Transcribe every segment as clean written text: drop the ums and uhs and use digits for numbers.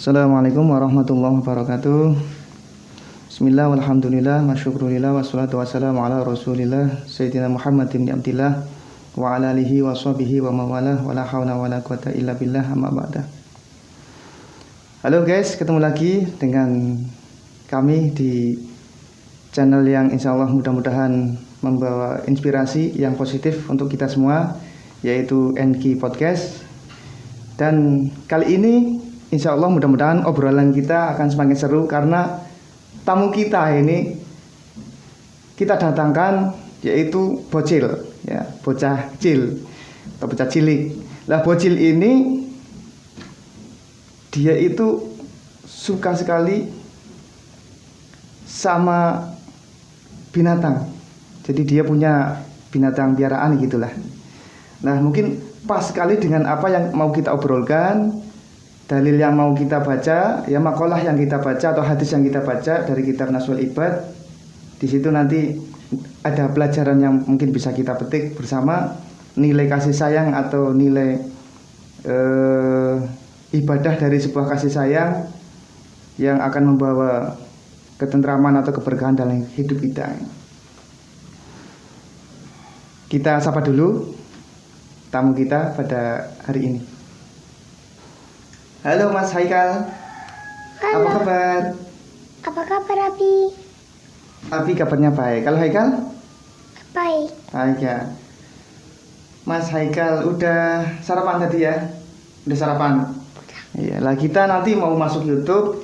Assalamualaikum warahmatullahi wabarakatuh. Bismillah walhamdulillah masyukurillah wassalatu wassalamu ala rasulillah Sayyidina Muhammad bin Abdillah wa ala alihi wa sahbihi wa mawalah wa la hawla wa la quwata illa billah amma ba'da. Halo guys, ketemu lagi dengan kami di channel yang insyaallah mudah-mudahan membawa inspirasi yang positif untuk kita semua, yaitu NK Podcast. Dan kali ini insya Allah mudah-mudahan obrolan kita akan semakin seru karena tamu kita ini kita datangkan yaitu bocil, ya, bocah kecil atau bocah cilik. Lah bocil ini dia itu suka sekali sama binatang. Jadi dia punya binatang piaraan gitulah. Nah mungkin pas sekali dengan apa yang mau kita obrolkan, dalil yang mau kita baca, ya makalah yang kita baca atau hadis yang kita baca dari kitab Nasrul Ibad. Di situ nanti ada pelajaran yang mungkin bisa kita petik bersama, nilai kasih sayang atau nilai ibadah dari sebuah kasih sayang yang akan membawa ketentraman atau keberkahan dalam hidup kita. Kita sapa dulu tamu kita pada hari ini. Halo Mas Haikal. Halo. Apa kabar? Apa kabar Abi? Abi kabarnya baik. Kalau Haikal? Baik. Baik ya. Mas Haikal udah sarapan tadi ya? Udah sarapan? Iya. Lah kita nanti mau masuk YouTube.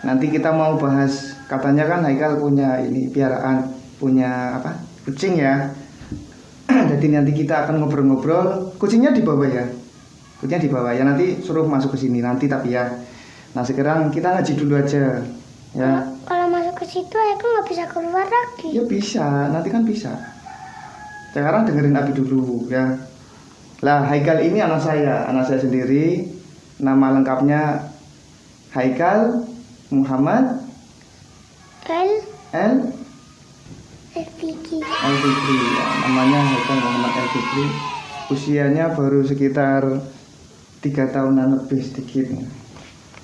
Nanti kita mau bahas, katanya kan Haikal punya ini piaraan, punya apa? Kucing ya. Jadi nanti kita akan ngobrol-ngobrol. Kucingnya di bawah ya? Kucingnya di bawah ya, nanti suruh masuk ke sini nanti tapi ya. Nah sekarang kita ngaji dulu aja ya. Kalau masuk ke situ aku nggak bisa keluar lagi. Ya bisa, nanti kan bisa. Sekarang dengerin Abi dulu ya. Lah Haikal ini anak saya sendiri. Nama lengkapnya Haikal Muhammad Fikri. Ya, namanya Haikal Muhammad Fikri. Usianya baru sekitar 3 tahunan lebih sedikit.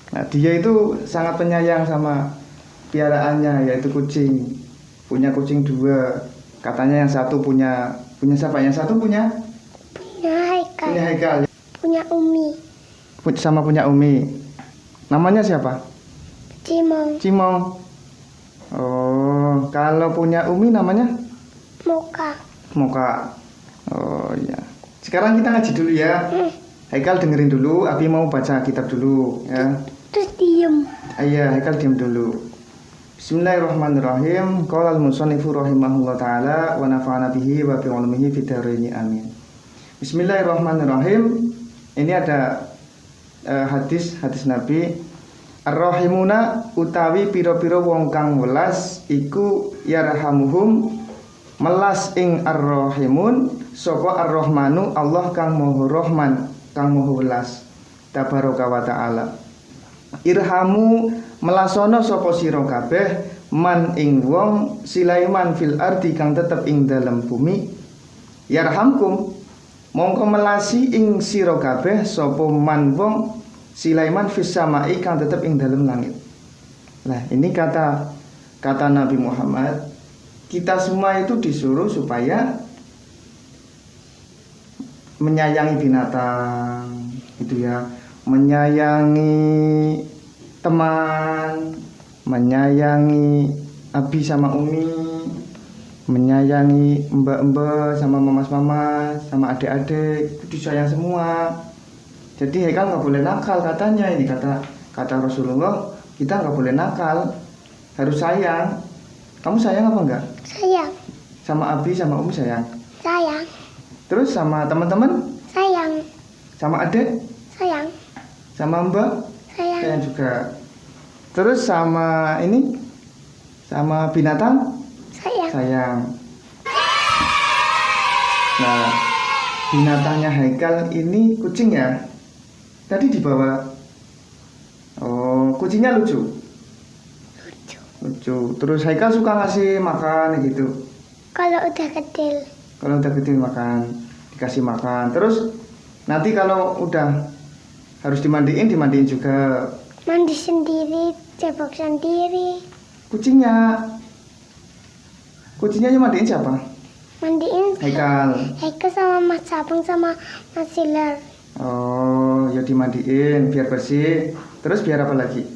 Nah dia itu sangat penyayang sama piaraannya, yaitu kucing. Punya kucing 2. Katanya yang satu punya siapa? Yang satu punya Haikal. Punya Haikal. Punya Umi. Sama punya Umi. Namanya siapa? Cimong. Oh, kalau punya Umi namanya Moka. Oh iya. Sekarang kita ngaji dulu ya. Haikal dengerin dulu, Abi mau baca kitab dulu ya. Terus diem. Iya, Haikal diam dulu. Bismillahirrahmanirrahim. Qala al-musannifu rahimahullah taala wa nafa'ana bihi wa bi 'ulumihi fid dharain amin. Bismillahirrahmanirrahim. Ini ada hadis Nabi. Ar-rahimuna utawi pira-pira wong kang welas iku yarhamuhum melas ing ar-rahimun sapa ar-rahmanu Allah kang Maha Rahman kang Maha Welas tabaraka wa taala. Irhamu melasono sapa sira kabeh man ing wong silaiman fil ardi kang tetep ing dalem bumi. Yarhamkum mongko melasi ing sira kabeh sapa man wong silaiman fis samai kang tetep ing dalem langit. Nah, ini kata Nabi Muhammad, kita semua itu disuruh supaya menyayangi binatang gitu ya, menyayangi teman, menyayangi Abi sama Umi, menyayangi mbak-mbak sama mamas-mamas sama adik-adik, itu disayang semua. Jadi Haikal nggak boleh nakal katanya, ini kata Rasulullah, kita nggak boleh nakal, harus sayang. Kamu sayang apa enggak? Sayang. Sama Abi sama Umi sayang. Sayang. Terus sama teman-teman? Sayang. Sama adik? Sayang. Sama mbak? Sayang. Sayang juga. Terus sama ini? Sama binatang? Sayang. Sayang. Nah, binatangnya Haikal ini kucing ya? Tadi dibawa. Oh, kucingnya lucu. Terus Haikal suka ngasih makan gitu. Kalau udah kecil. Kalau udah gede makan, dikasih makan. Terus nanti kalau udah harus dimandiin juga. Mandi sendiri, cebok sendiri. Kucingnya yang mandiin siapa? Mandiin Haikal. Haikal sama Mas Sabang sama Mas Silar. Oh, ya dimandiin biar bersih. Terus biar apa lagi?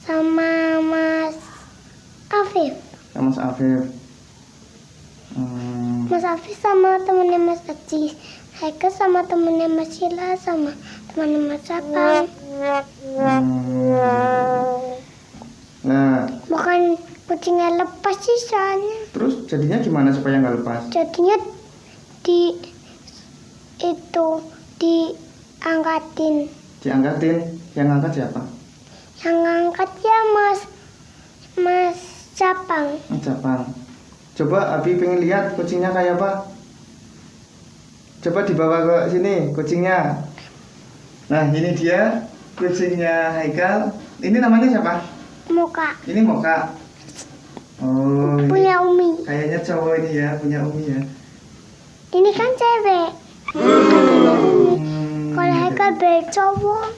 Sama Mas Afif. Sama Mas Afif. Mas Afif sama temennya Mas Aziz. Haikal sama temennya Mas Sila sama temennya Mas Sabang. Nah, Bukan kucingnya lepas sih soalnya. terus jadinya gimana supaya nggak lepas? Jadinya diangkatin. Diangkatin. Yang angkat siapa? Yang angkat ya Mas Sabang. Japang. Coba Abi pengen lihat kucingnya kayak apa. Coba dibawa ke sini kucingnya. Nah, ini dia kucingnya Haikal. Ini namanya siapa? Muka. Ini Moka. Oh, ini Punya Umi. kayaknya cowok ini ya, punya Umi ya. Ini kan cewek. Kalau Haikal cowok.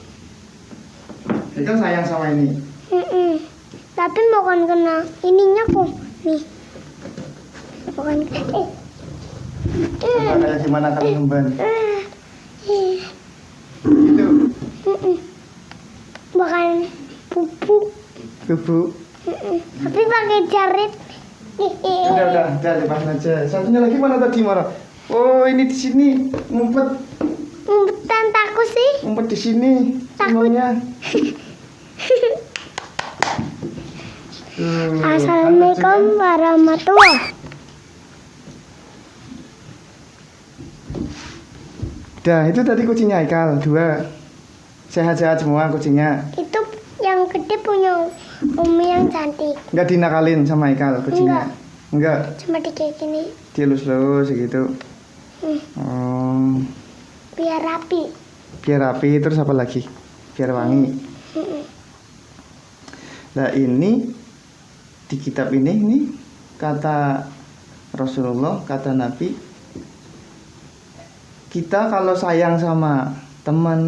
Haikal sayang sama ini. Tapi bukan kena ininya kok. Nih. Bukan. Coba kayak gimana kalau ngemban. Itu Bukan pupuk. bubu. Tapi pakai jarit. Udah lepas aja. Satunya lagi mana tadi mana? Oh, ini di sini ngumpet Tantaku sih. di sini. Takut. Semuanya. Assalamualaikum warahmatullahi. Dah, itu tadi kucingnya Haikal, 2. Sehat-sehat semua kucingnya. Itu yang gede punya Umi yang cantik. Enggak dinakalin sama Haikal kucingnya. Enggak. Cuma di kayak gini. Dielus-elus gitu. Oh, Biar rapi. biar rapi, terus apa lagi? Biar wangi. Nah, ini di kitab ini kata Rasulullah, kata Nabi, kita kalau sayang sama teman,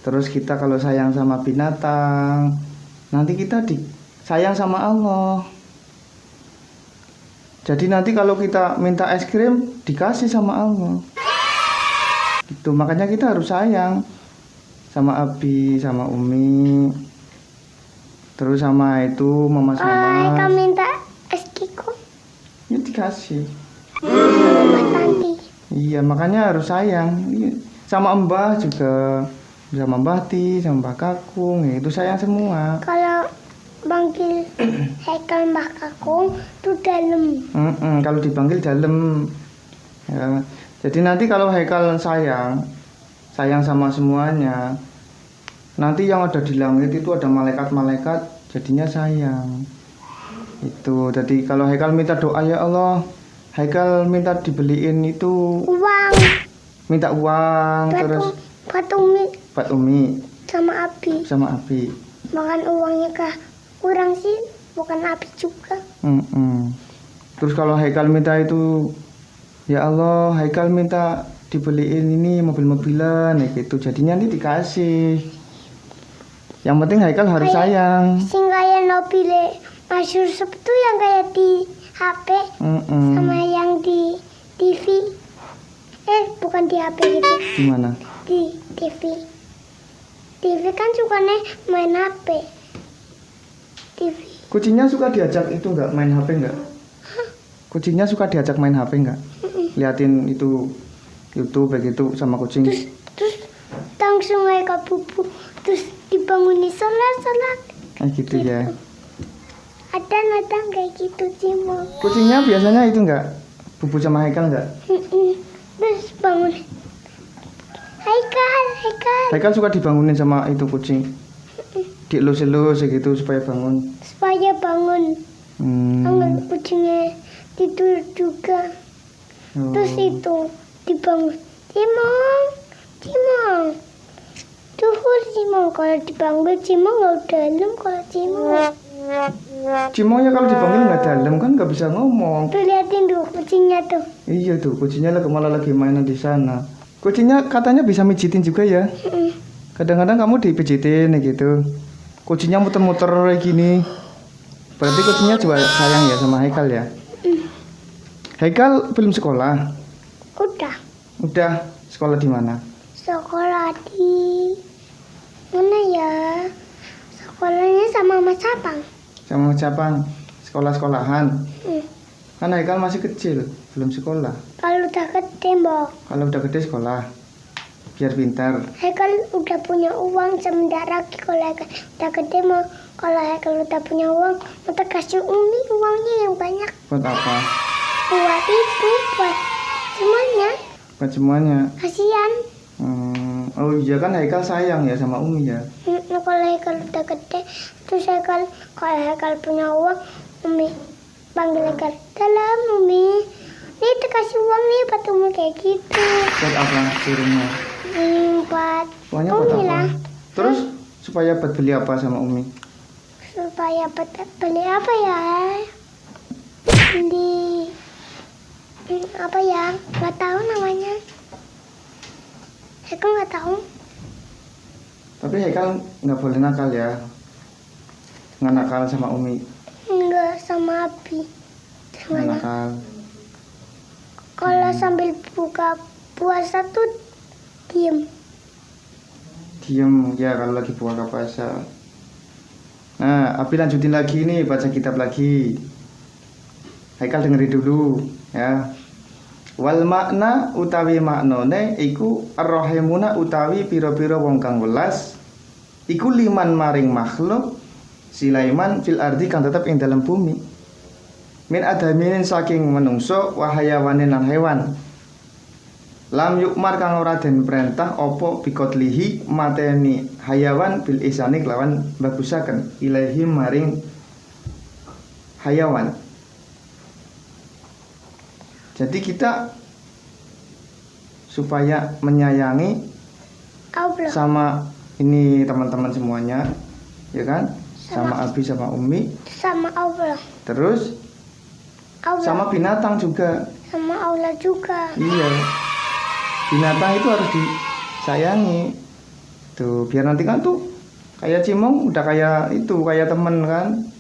terus kita kalau sayang sama binatang, nanti kita sayang sama Allah. Jadi nanti kalau kita minta es krim, dikasih sama Allah. Itu makanya kita harus sayang sama Abi, sama Umi, terus sama itu Mas. Haikal minta es kiko. Ya dikasih. Sama Mas Tanti. Iya, makanya harus sayang. Iya. Sama Mbah juga, sama Mbah Ti, sama Mbah Kakung, ya itu sayang semua. Kalau panggil Haikal Mbak Kakung itu dalam. Kalau dipanggil dalam. Ya. Jadi nanti kalau Haikal sayang sama semuanya, nanti yang ada di langit itu ada malaikat-malaikat, jadinya sayang. Itu. Jadi kalau Haikal minta doa, ya Allah, Haikal minta dibeliin itu Uang. minta uang, terus buat Umi sama sama Abi. Makan uangnya kah kurang sih, bukan Abi juga. Terus kalau Haikal minta itu, ya Allah, Haikal minta dibeliin ini mobil-mobilan, ya gitu. Jadinya nanti dikasih. Yang penting Haikal harus sayang. Sing kayak nobile masyhur itu yang kayak di HP sama yang di TV. Bukan di HP gitu. Gimana? Di TV. TV kan sukanya main HP. TV. Kucingnya suka diajak itu nggak main HP nggak? Kucingnya suka diajak main HP nggak? Liatin itu YouTube begitu sama kucing. Terus langsung kayak bubu. Terus dibangunin sholat. Gitu ya. Ada kayak gitu Cimo. Kucingnya biasanya itu nggak bubu sama Haikal nggak? Terus bangun. Haikal. Haikal suka dibangunin sama itu kucing. Dielus-elus gitu supaya bangun. Anggap kucingnya tidur juga. Terus itu dibangun. Cimong. Tuhur Cimong. Kalau dipanggil Cimong nggak dalam kalau Cimong. Cimongnya kalau dipanggil nggak dalam kan nggak bisa ngomong. Tuh liatin tuh kucingnya tuh. Iya tuh kucingnya malah lagi mainan di sana. Kucingnya katanya bisa mijitin juga ya. Kadang-kadang kamu dipijitin gitu. kucingnya muter-muter kayak gini. Berarti kucingnya juga sayang ya sama Haikal ya. Haikal belum sekolah. Udah sekolah di mana? Sekolah di mana ya? Sekolahnya sama Mas Sapang. Sama Japang. Sekolah-sekolahan. Kan Haikal masih kecil, belum sekolah. Kalau udah gede, Mbok. Kalau udah gede sekolah. Biar pintar. Haikal udah punya uang sebentar lagi kalau Haikal udah gede mau kalau Haikal udah punya uang mau kasih Umi uangnya yang banyak. Buat apa? Buat itu, buat semuanya. Buat semuanya. Kasihan. Oh iya kan Haikal sayang ya sama Umi ya. Kalau Haikal udah gede, terus kalau Haikal punya uang, Umi panggil Haikal, dalam Umi, nih kasih uang nih buat Umi kayak gitu. Buat apa kirimnya? Buat Uangnya Umi buat apa? lah. Terus supaya buat beli apa sama Umi? Supaya beli apa ya? Beli apa ya? Nggak tahu namanya. Haikal nggak tahu. Tapi Haikal nggak boleh nakal ya. Nggak nakal sama Umi. Enggak sama Abi. Nggak nakal. Kalau sambil buka puasa tuh diem. Diem ya kalau lagi buka puasa. Nah, Abi lanjutin lagi nih baca kitab lagi. Haikal dengerin dulu ya. Wal makna utawi maknone iku ar-rahimuna utawi pira-pira wong kang welas iku liman maring makhluk silaiman fil ardi kang tetep ing dalam bumi min adaminin saking menungso wa hayawanin lan hewan lam yukmar kang ora den perintah apa bikotlihi mateni hayawan bil ihsani lawan bagusaken ilahi maring hayawan. Jadi kita supaya menyayangi Allah. sama ini teman-teman semuanya, ya kan? Sama Abi sama Umi. Sama Allah. Terus Allah. sama binatang juga. Sama Allah juga. Iya. Binatang itu harus disayangi. Tuh, biar nanti kan tuh kayak Cimong udah kayak itu, kayak temen kan.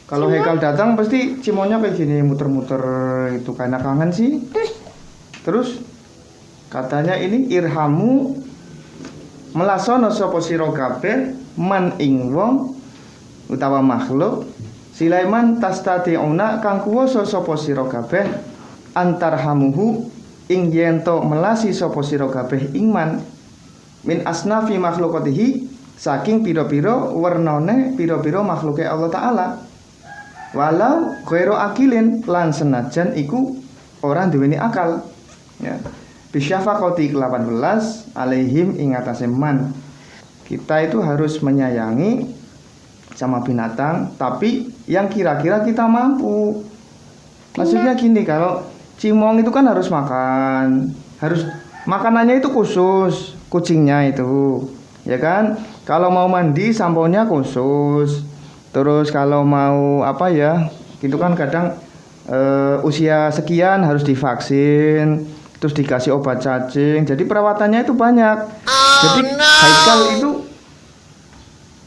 Kalau Haikal datang pasti Cimonnya kayak gini muter-muter itu karena kangen sih. Terus katanya ini irhamu melasono sapa sira kabeh man ing wong utawa makhluk silaiman tastatiuna kang kuwasa sapa sira kabeh antarhamuhu ing yen to melasi sapa sira kabeh ingman min asnafi makhlukatihi saking pira-pira wernane pira-pira makhluke Allah taala. Walau ghairu akilin lan senajan iku orang duweni akal ya bisyafaqati kelawan welas alaihim ing atase man. Kita itu harus menyayangi sama binatang tapi yang kira-kira kita mampu. Maksudnya gini, kalau Cimong itu kan harus makan, harus makanannya itu khusus, kucingnya itu ya kan. Kalau mau mandi samponya khusus. Terus kalau mau apa ya, itu kan kadang usia sekian harus divaksin, terus dikasih obat cacing. Jadi perawatannya itu banyak. Jadi Haikal itu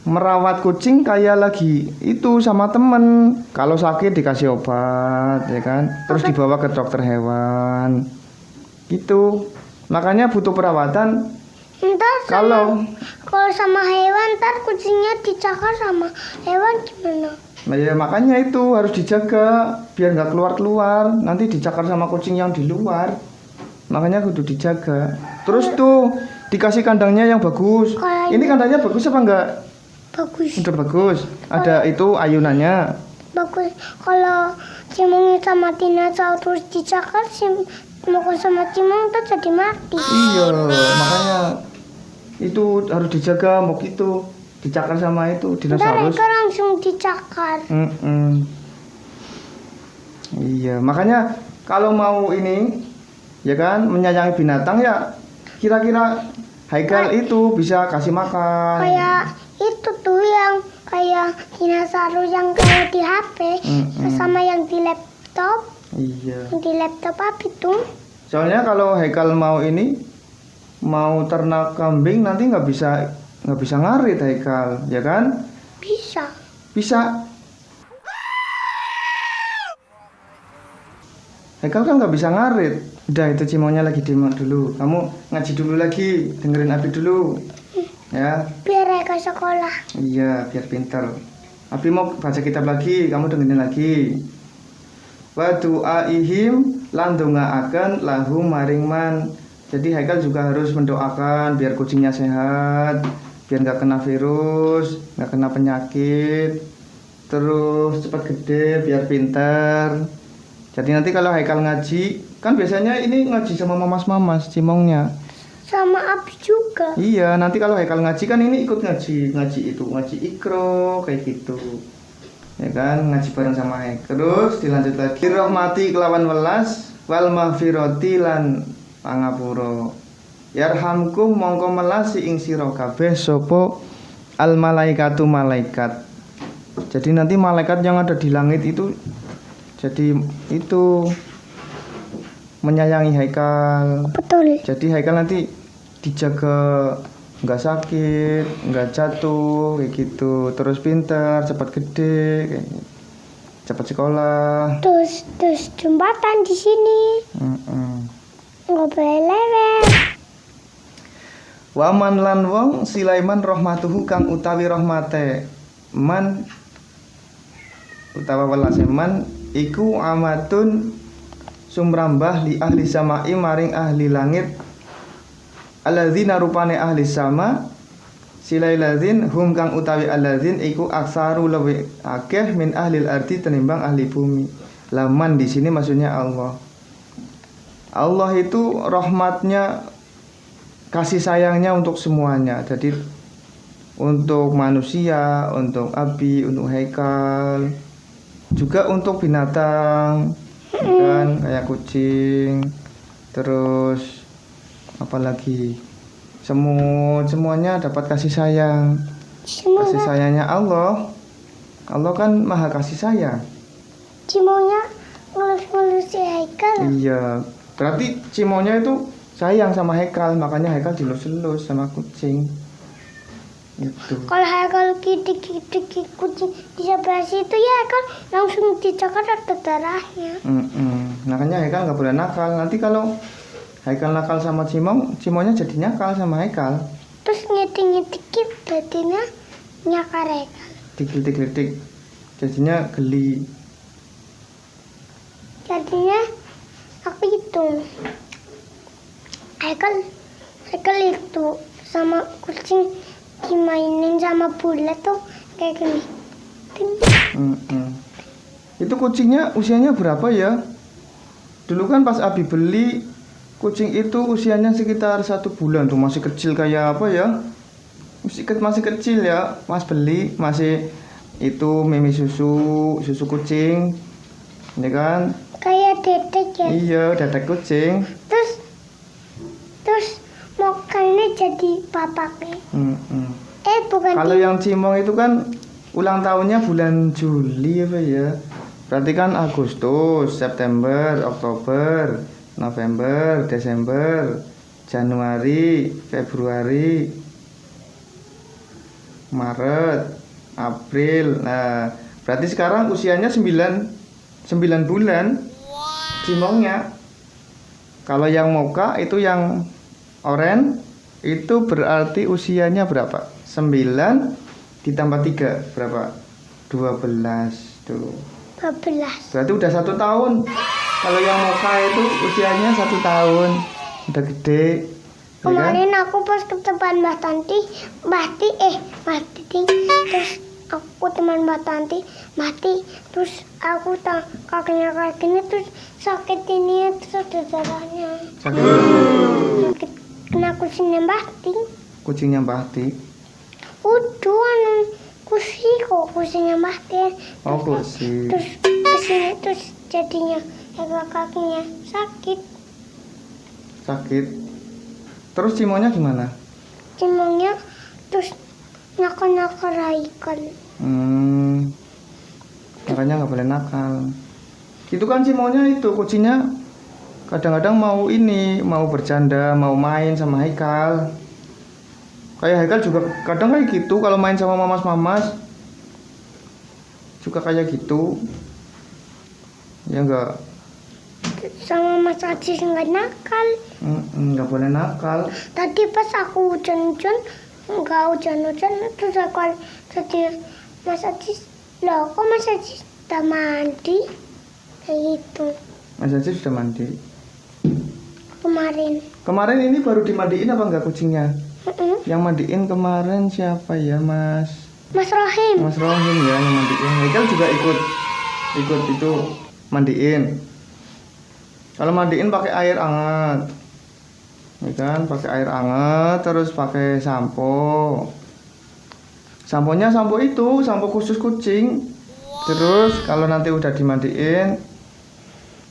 merawat kucing kayak lagi itu sama temen. Kalau sakit dikasih obat, ya kan. Terus dibawa ke dokter hewan. Gitu. Makanya butuh perawatan. Kalau sama hewan ntar kucingnya dicakar sama hewan gimana? Nah ya makanya itu harus dijaga biar nggak keluar-keluar. Nanti dicakar sama kucing yang di luar. Makanya kudu dijaga. Terus tuh dikasih kandangnya yang bagus. Ini kandangnya bagus apa enggak? Bagus. Udah bagus. Ada itu ayunannya. Bagus. Kalau Cimong sama Tina terus dicakar sama Cimong tuh jadi mati. Iya, makanya itu harus dijaga. Mau gitu dicakar sama itu dinosaurus. Mereka langsung dicakar. Iya, makanya kalau mau ini ya kan menyayangi binatang ya kira-kira Haikal itu bisa kasih makan. Kayak itu tuh yang kayak dinosaurus yang kayak di HP sama yang di laptop. Iya. Yang di laptop apa itu? Soalnya kalau Haikal mau ini mau ternak kambing nanti nggak bisa ngarit Haikal, ya kan? Bisa. Haikal kan nggak bisa ngarit. Udah, itu Cimonya lagi demo dulu. Kamu ngaji dulu lagi, dengerin Abi dulu. Ya. Biar Haikal sekolah. Iya, biar pinter. Abi mau baca kitab lagi, kamu dengerin lagi. Wa du'aihim lan dongaaken lahum maring man. Jadi Haikal juga harus mendoakan biar kucingnya sehat, biar nggak kena virus, nggak kena penyakit, terus cepat gede, biar pinter. Jadi nanti kalau Haikal ngaji, kan biasanya ini ngaji sama mamas-mamas, Cimongnya. Sama Abi juga. Iya, nanti kalau Haikal ngaji kan ini ikut ngaji itu, ngaji ikro, kayak gitu. Ya kan, ngaji bareng sama Haikal. Terus dilanjut lagi, rahmati kelawan welas, wal mahfirati lan pangapura. Yarhamkum mongko melasi ing sira kabeh sapa al malaikatu malaikat. Jadi nanti malaikat yang ada di langit itu jadi itu menyayangi Haikal. Betul. Jadi Haikal nanti dijaga nggak sakit, nggak jatuh kayak gitu. Terus pintar, cepat gede, kayak gitu. Cepat sekolah. Terus jembatan di sini. Nggak boleh lewat. Waman lan wong Sulaiman rahmatuhu kang utawi rahmate man utawa welase man iku amatun sumrambah li ahli samai maring ahli langit alladzina rupane ahli sama silailadzin hum kang utawi alladzin iku aksaru luwih akeh min ahli ardi tenimbang ahli bumi. Laman di sini maksudnya Allah. Allah itu rahmatnya, kasih sayangnya untuk semuanya. Jadi untuk manusia, untuk Abi, untuk Haikal, juga untuk binatang, kan kayak kucing, terus apalagi semut, semuanya dapat kasih sayang. Kasih sayangnya Allah. Allah kan maha kasih sayang. Cimonya ngelus-ngelusi Haikal. Iya, berarti Cimonya itu sayang sama Haikal, makanya Haikal dilus-lus sama kucing. Itu. Kalau Haikal kidik kucing di sebelah situ ya Haikal langsung dicakar ada darahnya. Makanya Haikal nggak boleh nakal. Nanti kalau Haikal nakal sama Cimonya jadi nakal sama Haikal. Terus ngetik berartinya nyakar Haikal. Dikritik, jadinya geli. Jadinya aku itu Haikal itu sama kucing dimainin sama bulat tuh kayak gini. Itu kucingnya usianya berapa ya? Dulu kan pas Abi beli kucing itu usianya sekitar 1 bulan tuh, masih kecil kayak apa ya? Masih kecil ya, Mas beli masih itu mimi susu kucing, ini kan? Kayak dedek ya. Iya, dedek kucing. Terus mokalnya jadi bapaknya. Bukan. Kalau yang Cimong itu kan ulang tahunnya bulan Juli apa ya? Berarti kan Agustus, September, Oktober, November, Desember, Januari, Februari, Maret, April. Nah, berarti sekarang usianya 9 bulan. Cimongnya. Kalau yang mocha itu yang oranye itu berarti usianya berapa? 9 ditambah 3 berapa? 12 tuh. 12. Berarti udah 1 tahun. Kalau yang mocha itu usianya 1 tahun. Udah gede. Kemarin ya kan? Aku pas ke depan Mbak Tanti, terus aku teman Mbak Tanti mati, terus aku kakinya kayak gini, terus sakit ini, terus ada darahnya. Sakit kena kucingnya Mbak Tanti. Kucingnya Mbak Tanti. Kucingnya Mbak Tanti. Oh, kucing. Terus kesini, terus jadinya kakinya sakit. Terus Cimonya gimana? Cimonya terus nakal Haikal. Makanya nggak boleh nakal. Itu kan Cimonya itu kucingnya kadang-kadang mau bercanda, mau main sama Haikal. Kayak Haikal juga kadang kayak gitu kalau main sama mamas-mamas. suka kayak gitu? Ya enggak. Sama Mas Ajis nggak nakal. Nggak boleh nakal. Tadi pas aku hujan-hujan, nggak hujan-hujan, terus aku tadi Mas Ajis, loh kok Mas Ajis udah mandi? Kayak gitu. Mas Ajis sudah mandi. Kemarin. Kemarin ini baru dimandiin apa enggak kucingnya? Yang mandiin kemarin siapa ya, Mas? Mas Rohim. Mas Rohim ya yang mandiin. Haikal juga ikut itu mandiin. Kalau mandiin pakai air hangat, ya kan? Pakai air hangat, terus pakai sampo. Samponya sampo khusus kucing. Terus kalau nanti udah dimandiin,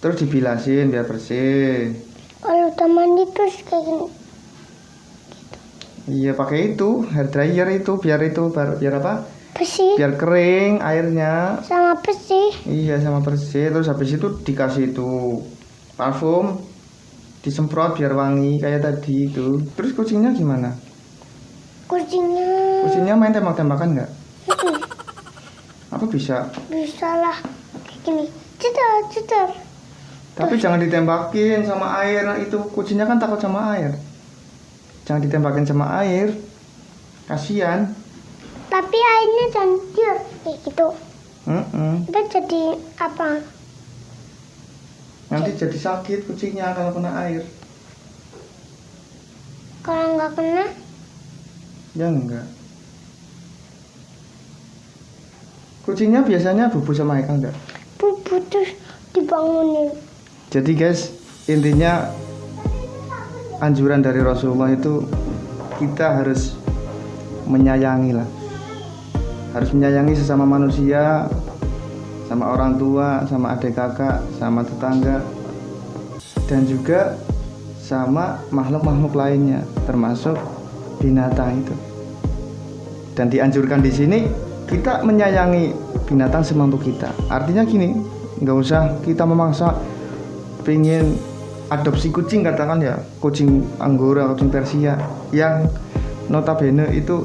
terus dibilasin biar bersih. Kalau udah mandi terus kayak gini. Iya pakai itu hair dryer itu biar apa? Bersih. Biar kering airnya. Sama bersih. Iya sama bersih. Terus habis itu dikasih itu parfum, disemprot biar wangi kayak tadi itu. Terus kucingnya gimana? Kucingnya main tembak-tembakan nggak? Apa bisa? Bisa lah kayak gini. Cetar. Tapi jangan ditembakin sama air. Nah, itu kucingnya kan takut sama air. Jangan ditembakin sama air. Kasihan. Tapi airnya campur kayak gitu. Itu jadi apa? Nanti jadi sakit kucingnya kalau kena air. Kalau nggak kena? Ya enggak. Kucingnya biasanya bubu sama Haikal enggak? Bubu terus dibangunin. Jadi guys, intinya anjuran dari Rasulullah itu kita harus menyayangi lah. Harus menyayangi sesama manusia, sama orang tua, sama adik kakak, sama tetangga, dan juga sama makhluk-makhluk lainnya, termasuk binatang itu. Dan dianjurkan di sini kita menyayangi binatang semampu kita. Artinya gini, nggak usah kita memaksa pengen adopsi kucing, katakan ya kucing Anggora, kucing Persia yang notabene itu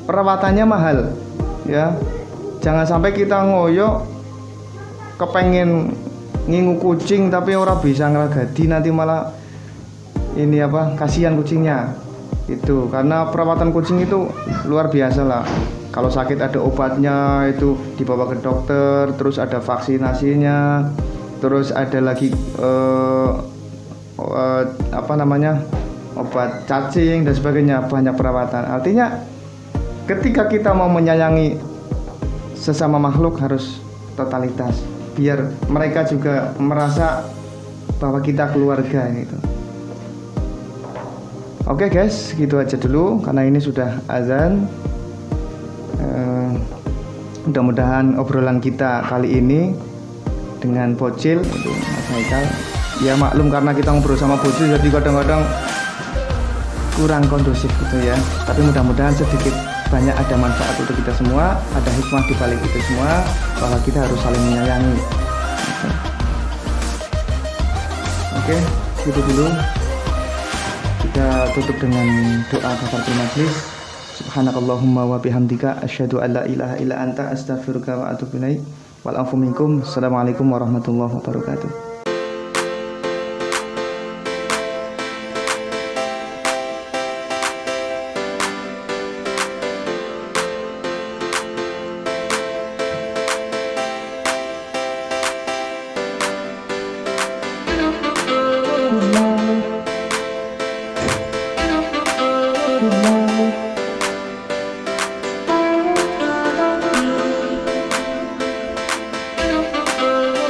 perawatannya mahal ya. Jangan sampai kita ngoyo kepengen ngingu kucing tapi orang bisa ngeragadi, nanti malah ini apa, kasihan kucingnya itu. Karena perawatan kucing itu luar biasa lah. Kalau sakit ada obatnya, itu dibawa ke dokter, terus ada vaksinasinya, terus ada lagi obat cacing dan sebagainya, banyak perawatan. Artinya ketika kita mau menyayangi sesama makhluk harus totalitas, biar mereka juga merasa bahwa kita keluarga gitu. Oke guys, gitu aja dulu karena ini sudah azan. Mudah-mudahan obrolan kita kali ini dengan Bocil itu Mas Haikal, ya maklum karena kita ngobrol sama Bocil jadi kadang-kadang kurang kondusif gitu ya. Tapi mudah-mudahan sedikit banyak ada manfaat untuk kita semua, ada hikmah di balik itu semua, bahwa kita harus saling menyayangi. Oke, gitu dulu. Kita tutup dengan doa kafaratul majlis. Subhanakallahumma wa bihamdika asyhadu an la ilaha illa anta astaghfiruka wa atubu ilaik. Wal afu minkum. Assalamualaikum warahmatullahi wabarakatuh.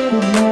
Good morning.